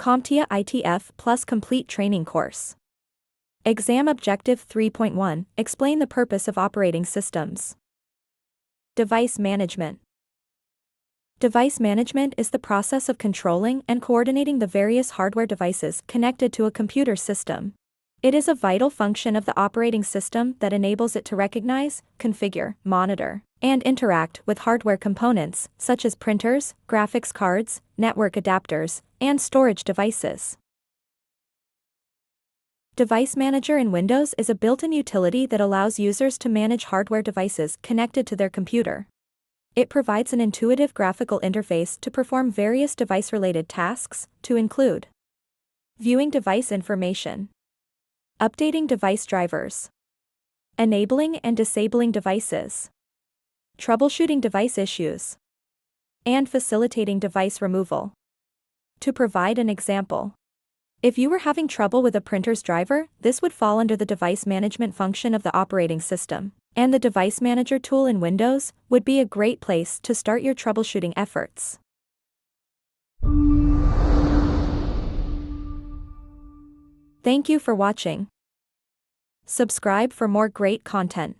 CompTIA ITF Plus Complete Training Course. Exam Objective 3.1 Explain the purpose of operating systems. Device management. Device management is the process of controlling and coordinating the various hardware devices connected to a computer system. It is a vital function of the operating system that enables it to recognize, configure, monitor, and interact with hardware components such as printers, graphics cards, network adapters, and storage devices. Device Manager in Windows is a built-in utility that allows users to manage hardware devices connected to their computer. It provides an intuitive graphical interface to perform various device-related tasks, to include viewing device information, updating device drivers, enabling and disabling devices, troubleshooting device issues, and facilitating device removal. To provide an example, if you were having trouble with a printer's driver, this would fall under the device management function of the operating system, and the Device Manager tool in Windows would be a great place to start your troubleshooting efforts. Thank you for watching. Subscribe for more great content.